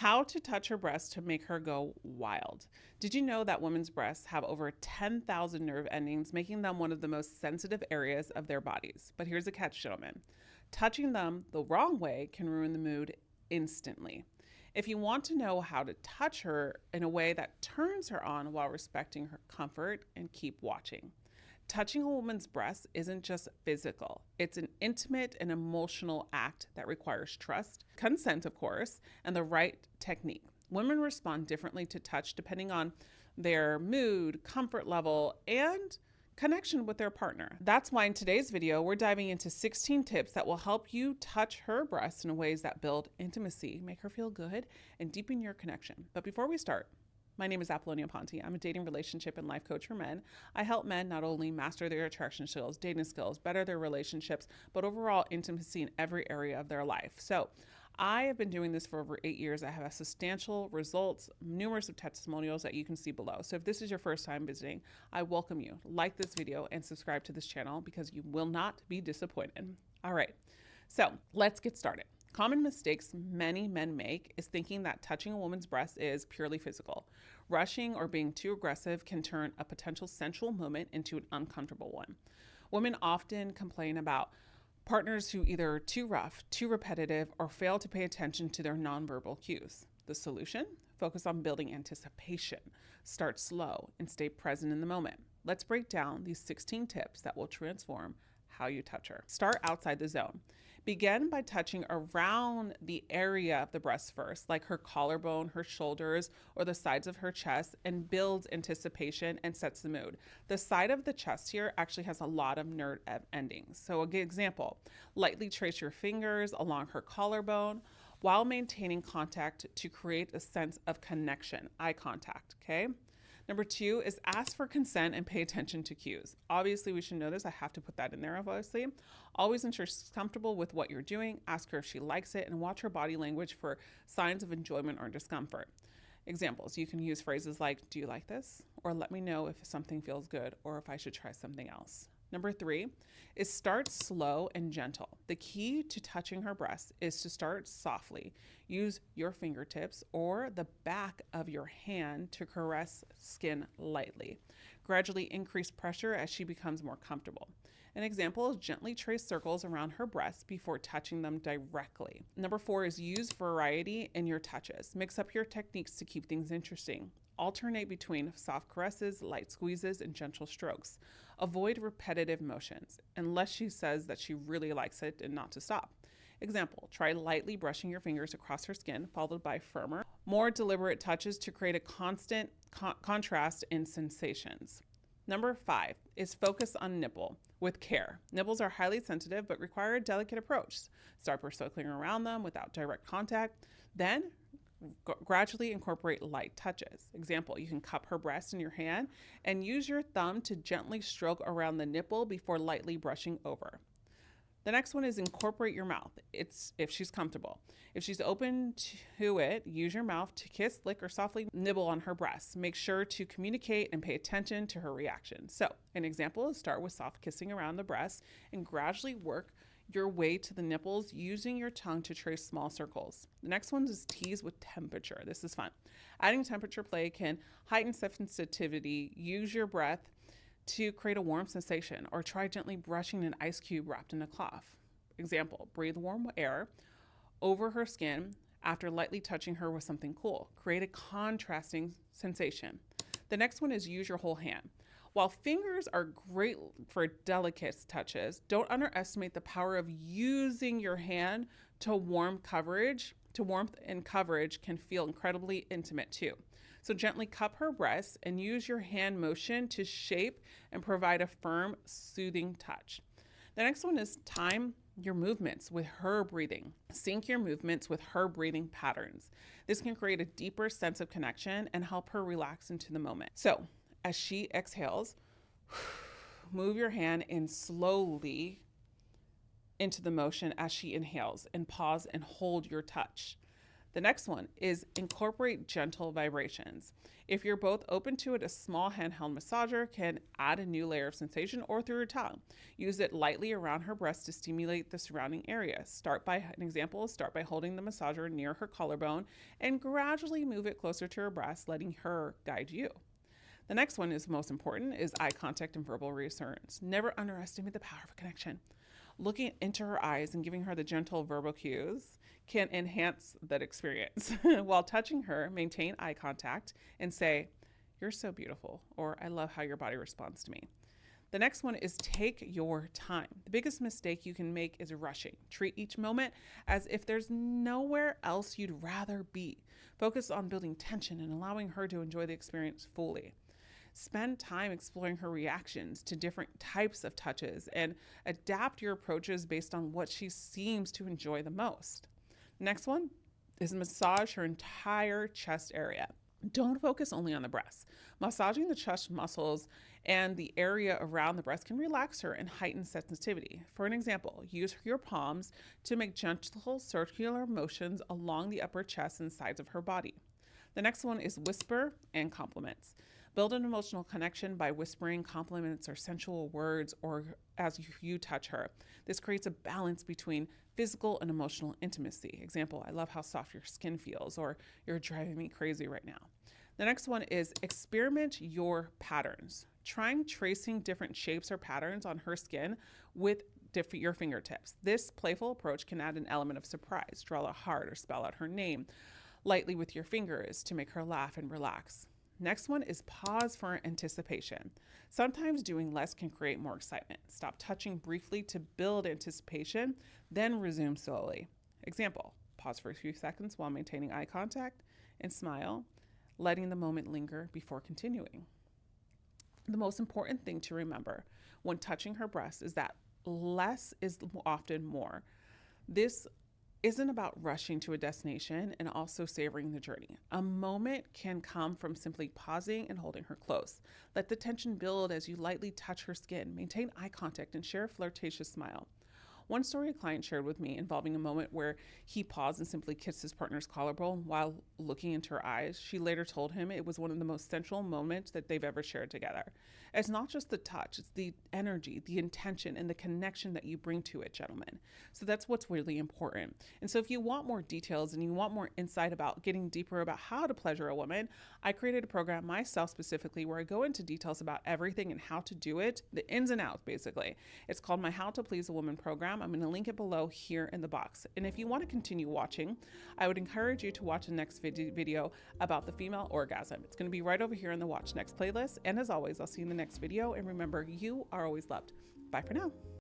How to touch her breast to make her go wild. Did you know that women's breasts have over 10,000 nerve endings, making them one of the most sensitive areas of their bodies? But here's a catch, gentlemen. Touching them the wrong way can ruin the mood instantly. If you want to know how to touch her in a way that turns her on while respecting her comfort, and keep watching. Touching a woman's breast isn't just physical, it's an intimate and emotional act that requires trust, consent, of course, and the right technique. Women respond differently to touch depending on their mood, comfort level, and connection with their partner. That's why in today's video, we're diving into 16 tips that will help you touch her breasts in ways that build intimacy, make her feel good, and deepen your connection. But before we start, my name is Apollonia Ponti. I'm a dating, relationship, and life coach for men. I help men not only master their attraction skills, dating skills, better their relationships, but overall intimacy in every area of their life. So I have been doing this for over 8 years. I have substantial results, numerous of testimonials that you can see below. So if this is your first time visiting, I welcome you. Like this video and subscribe to this channel because you will not be disappointed. All right, so let's get started. Common mistakes many men make is thinking that touching a woman's breast is purely physical. Rushing or being too aggressive can turn a potential sensual moment into an uncomfortable one. Women often complain about partners who either are too rough, too repetitive, or fail to pay attention to their nonverbal cues. The solution? Focus on building anticipation. Start slow and stay present in the moment. Let's break down these 16 tips that will transform how you touch her. Start outside the zone. Begin by touching around the area of the breast first, like her collarbone, her shoulders, or the sides of her chest, and builds anticipation and sets the mood. The side of the chest here actually has a lot of nerve endings. So a good example, lightly trace your fingers along her collarbone while maintaining contact to create a sense of connection, eye contact, okay? Number 2 is ask for consent and pay attention to cues. Obviously, we should know this. I have to put that in there, obviously. Always ensure she's comfortable with what you're doing. Ask her if she likes it and watch her body language for signs of enjoyment or discomfort. Examples, you can use phrases like, do you like this? Or let me know if something feels good or if I should try something else. Number 3 is start slow and gentle. The key to touching her breast is to start softly. Use your fingertips or the back of your hand to caress skin lightly. Gradually increase pressure as she becomes more comfortable. An example is gently trace circles around her breasts before touching them directly. Number 4 is use variety in your touches. Mix up your techniques to keep things interesting. Alternate between soft caresses, light squeezes, and gentle strokes. Avoid repetitive motions unless she says that she really likes it and not to stop. Example, try lightly brushing your fingers across her skin, followed by firmer, more deliberate touches to create a constant contrast in sensations. Number 5 is focus on nipple with care. Nipples are highly sensitive but require a delicate approach. Start by circling around them without direct contact. Then gradually incorporate light touches. Example, you can cup her breast in your hand and use your thumb to gently stroke around the nipple before lightly brushing over. The next one is incorporate your mouth. It's if she's comfortable. If she's open to it, use your mouth to kiss, lick, or softly nibble on her breasts. Make sure to communicate and pay attention to her reaction. So an example is start with soft kissing around the breast and gradually work your way to the nipples using your tongue to trace small circles. The next one is tease with temperature. This is fun. Adding temperature play can heighten sensitivity. Use your breath to create a warm sensation, or try gently brushing an ice cube wrapped in a cloth. Example, breathe warm air over her skin after lightly touching her with something cool. Create a contrasting sensation. The next one is use your whole hand. While fingers are great for delicate touches, don't underestimate the power of using your hand to warmth and coverage can feel incredibly intimate too. So gently cup her breasts and use your hand motion to shape and provide a firm, soothing touch. The next one is time your movements with her breathing. Sync your movements with her breathing patterns. This can create a deeper sense of connection and help her relax into the moment. So as she exhales, move your hand in slowly into the motion as she inhales, and pause and hold your touch. The next one is incorporate gentle vibrations. If you're both open to it, a small handheld massager can add a new layer of sensation, or through her tongue. Use it lightly around her breast to stimulate the surrounding area. Start by holding the massager near her collarbone and gradually move it closer to her breast, letting her guide you. The next one is most important is eye contact and verbal reassurance. Never underestimate the power of a connection. Looking into her eyes and giving her the gentle verbal cues can enhance that experience. While touching her, maintain eye contact and say, "You're so beautiful," or "I love how your body responds to me." The next one is take your time. The biggest mistake you can make is rushing. Treat each moment as if there's nowhere else you'd rather be. Focus on building tension and allowing her to enjoy the experience fully. Spend time exploring her reactions to different types of touches and adapt your approaches based on what she seems to enjoy the most. Next one is massage her entire chest area. Don't focus only on the breasts. Massaging the chest muscles and the area around the breast can relax her and heighten sensitivity. For an example, use your palms to make gentle circular motions along the upper chest and sides of her body. The next one is whisper and compliments. Build an emotional connection by whispering compliments or sensual words or as you touch her. This creates a balance between physical and emotional intimacy. Example, "I love how soft your skin feels," or "You're driving me crazy right now." The next one is experiment your patterns. Trying tracing different shapes or patterns on her skin with your fingertips. This playful approach can add an element of surprise. Draw a heart or spell out her name lightly with your fingers to make her laugh and relax. Next one is pause for anticipation. Sometimes doing less can create more excitement. Stop touching briefly to build anticipation, then resume slowly. Example, pause for a few seconds while maintaining eye contact and smile, letting the moment linger before continuing. The most important thing to remember when touching her breast is that less is often more. This isn't about rushing to a destination and also savoring the journey. A moment can come from simply pausing and holding her close. Let the tension build as you lightly touch her skin. Maintain eye contact and share a flirtatious smile. One story a client shared with me involving a moment where he paused and simply kissed his partner's collarbone while looking into her eyes. She later told him it was one of the most sensual moments that they've ever shared together. It's not just the touch, it's the energy, the intention, and the connection that you bring to it, gentlemen. So that's what's really important. And so if you want more details and you want more insight about getting deeper about how to pleasure a woman, I created a program myself specifically where I go into details about everything and how to do it, the ins and outs basically. It's called my How to Please a Woman program. I'm going to link it below here in the box. And if you want to continue watching, I would encourage you to watch the next video about the female orgasm. It's going to be right over here in the Watch Next playlist. And as always, I'll see you in the next video. And remember, you are always loved. Bye for now.